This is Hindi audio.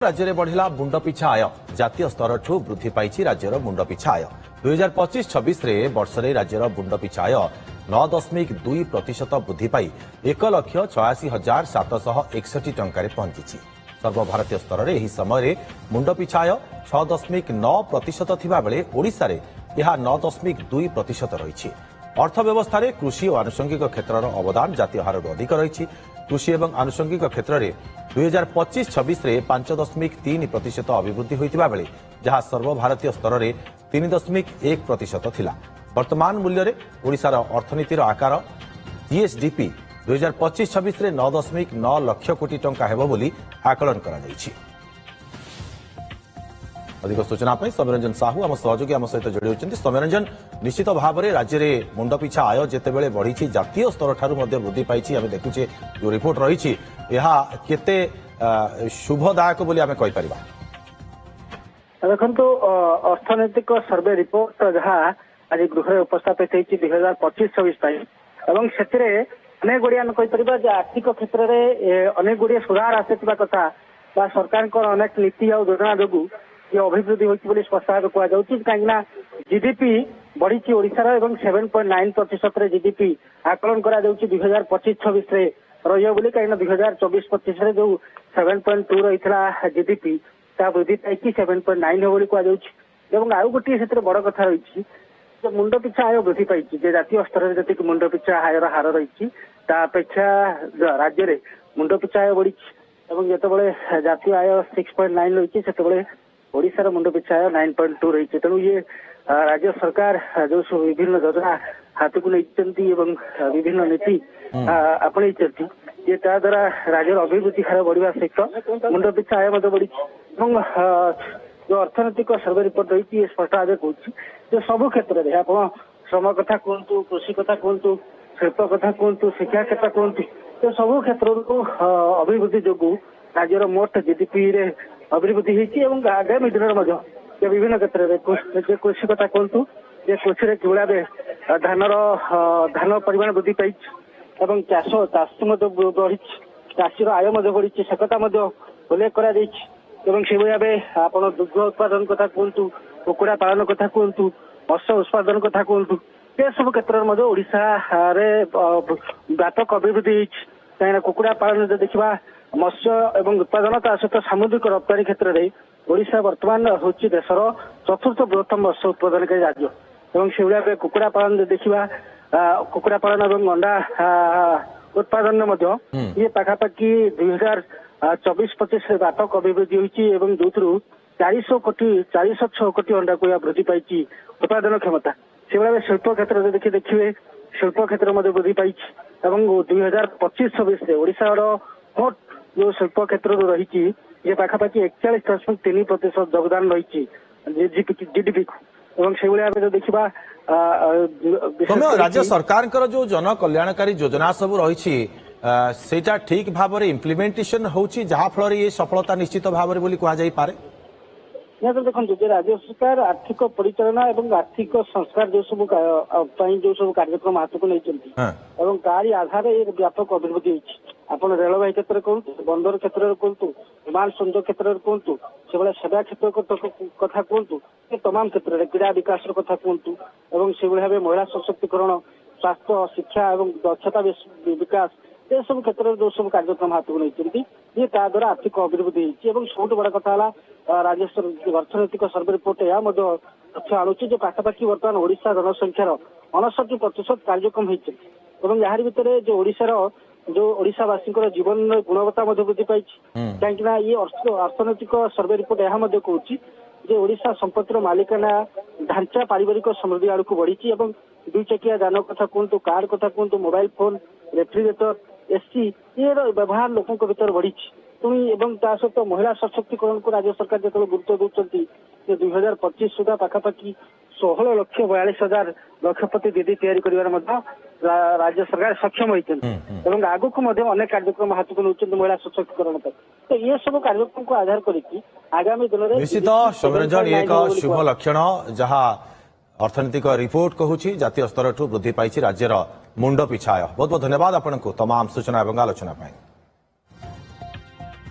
राज्य में बढ़ला मुंड पिछा आय जातीय स्तर वृद्धि पाई राज्यर मुंड पिछा आय 2025-26 वर्षे राज्यर मुंड पिछा आय 9.2% वृद्धि पाई 1,86,761 टंकार पहुंची। सर्वभारतीय स्तर में यह समय मुंड पिछा आय 6.9% थिबा बेले ओडिशा रे यह 9.2% रही। अर्थव्यवस्था रे कृषि और आनुषंगिक क्षेत्र अवदान जातीय हार अधिक रही। कृषि और आनुषंगिक क्षेत्र में 2025-26 रे 5.3% अभिवृद्धि होइतिबा बेले जहां सर्वभारतीय स्तर में 3.1% थिला। वर्तमान मूल्य रे ओडिशार अर्थनीतिर आकार जीएसडीपी 2025-26 रे 9.9 लाख कोटी टंका हेबो बोली आकलन करा जायछि। अधिक सूचना सौम्यरंजन साहू आम सहयोगी आम सहित जोड़ी होती। सौम्यरंजन, निश्चित भाव में राज्य में मुंड पिछा आय जितेबाला बढ़ी जातीय स्तर ठारू वृद्धि पाई आम देखुचे जो रिपोर्ट रही केते शुभदायक बोली आम कहि परिबा। देखो अर्थनैतिक सर्वे रिपोर्ट जहाँ आज गृह उपस्थापित होती 2025-26 अनेक गुड़िया आम कहीपर आर्थिक क्षेत्र में अनेक गुड़िया सुधार आसार कथा सरकार अनेक नीति और योजना जो ये अभिवृद्धि होती स्पष्ट भाव कहुच्छी कहीं जीडीपी बढ़ी ओडिशार एवं 7.9% जीडीपी आकलन करा 2025-26 रही कहीं 2024-25 जो 7.2 रही जीडीपी वृद्धि पाई 7.9 हो कहुच्छी। आउ गोटे से बड़ कथा रही मुंड पिछा आय वृद्धि पाई जातीय स्तर में जी मुंड पिछा आयर हार रही अपेक्षा राज्य में मुंड पिछा आय बढ़ी जितेबाला जातीय आय 6.9 रही से ओडिशार मुंड पिछा आय 9.2 रही। तेणु ये राज्य सरकार जो सब विभिन्न योजना हाथ को नहीं विभिन्न नीति आपणई ये द्वारा राज्यर अभिवृद्धि हार बढ़ा सहित मुंड पिछा आय बढ़ी। जो अर्थनैतिक सर्वे रिपोर्ट रही स्पष्ट भाव कहूँ सबु क्षेत्र में आप श्रम कथा कहतु, कृषि कथा कहतु, शिल्प कथा कहतु, शिक्षा क्षेत्र कहतु सबु क्षेत्र अभिवृद्धि जो राज्यर मोट जीडीपी रे अभिवृद्धि होती आगामी दिन में विभिन्न क्षेत्र में कृषि कथा कहतु कृषि में किभला धान परिमाण वृद्धि पाई चाष बढ़ी चाषीर आय बढ़ी से कथा उल्लेख कर से भाव आप दुग्ध उत्पादन कथा कहतु, कुकुड़ा पालन कथा कहतु, मत्स्य उत्पादन कथा कहतु ये सब क्षेत्र में ओडिशा रे व्यापक अभिवृद्धि कहीं कुकुड़ा पालन देखा मत्स्य एवं उत्पादन ता सहित सामुद्रिक रप्तानी क्षेत्र में ओडिशा वर्तमान हूँ देशर चतुर्थ बृहत्तम मत्स्य उत्पादनकारी राज्य से भाव कुकुड़ा पालन देखा कुकुड़ा पालन और अंडा उत्पादन ये पाखापाखि 2024-25 व्यापक अभिवृद्धि होती जो 406 कोटी अंडा को वृद्धि पाई उत्पादन क्षमता से भाव शिल्प क्षेत्र में देखिए शिल्प क्षेत्र में वृद्धि पाई 2025-26 ओडिशार मोट जो शिल्प क्षेत्र रही ये पाखापाखि 41.3% योगदान रही जीडीपी को से भाव जो देखा राज्य सरकार जो जन कल्याणकारी योजना सब रही सेटा ठीक भाव में इम्प्लीमेंटेशन होची जहाँ फल ये सफलता निश्चित भाव में कहुई पारे। देखो राज्य सरकार आर्थिक परिचालना और आर्थिक संस्कार जो सब जो सब कार्यक्रम हाथ को नहीं तारी आधार व्यापक अभिवृद्धि होती आप रेलवे क्षेत्र कहतु, बंदर क्षेत्र में कहतु, विमान संयोग क्षेत्र में कहतु से भाई सेवा क्षेत्र कथा कहतु तमाम क्षेत्र में क्रीड़ा विकास कथा कहतु से भाव महिला सशक्तिकरण स्वास्थ्य शिक्षा और दक्षता विकास ये सब क्षेत्र में जो सब कार्यक्रम हाथ को नहीं ये द्वारा आर्थिक अभिवृद्धि होती सबुठ बड़ा कथा राज्य अर्थनैतिक सर्वे रिपोर्ट यह तथ्य आणुची जो पाखापाखि बर्तमान ओडिशा जनसंख्यार 59% कार्यक्रम होती यार भितर जो ओडिशार जो ओडिशावासी जीवन गुणवत्ता वृद्धि पाई कहीं ये अर्थनैतिक सर्वे रिपोर्ट यह कहूँ ओडिशा संपत्तिर मालिकाना ढांचा पारिवारिक समृद्धि आड़ को बढ़ी दुई चकिया जान कथा कहतु, कार कथा कहतु, मोबाइल फोन, रेफ्रिजरेटर, एसी ये व्यवहार लोकों भीतर बढ़ी सहित महिला सशक्तिकरण को राज्य सरकार जो गुरुत्व दूसरी 2025 सुधा पाखापाखि 16,42,000 लक्षपति दीदी तैयारी कर राज्य सरकार सक्षम होती आगु को अनेक कार्यक्रम हाथ को नौ महिला सशक्तिकरण तो ये सब कार्यक्रम को आधार करके आगामी दिन में निश्चित सौम्यरंजन एक शुभ लक्षण जहाँ अर्थनैतिक रिपोर्ट कहूँ जातीय स्तर वृद्धि पाई राज्यर मुंड पिछा आय। बहुत बहुत धन्यवाद आपको तमाम सूचना और आलोचना।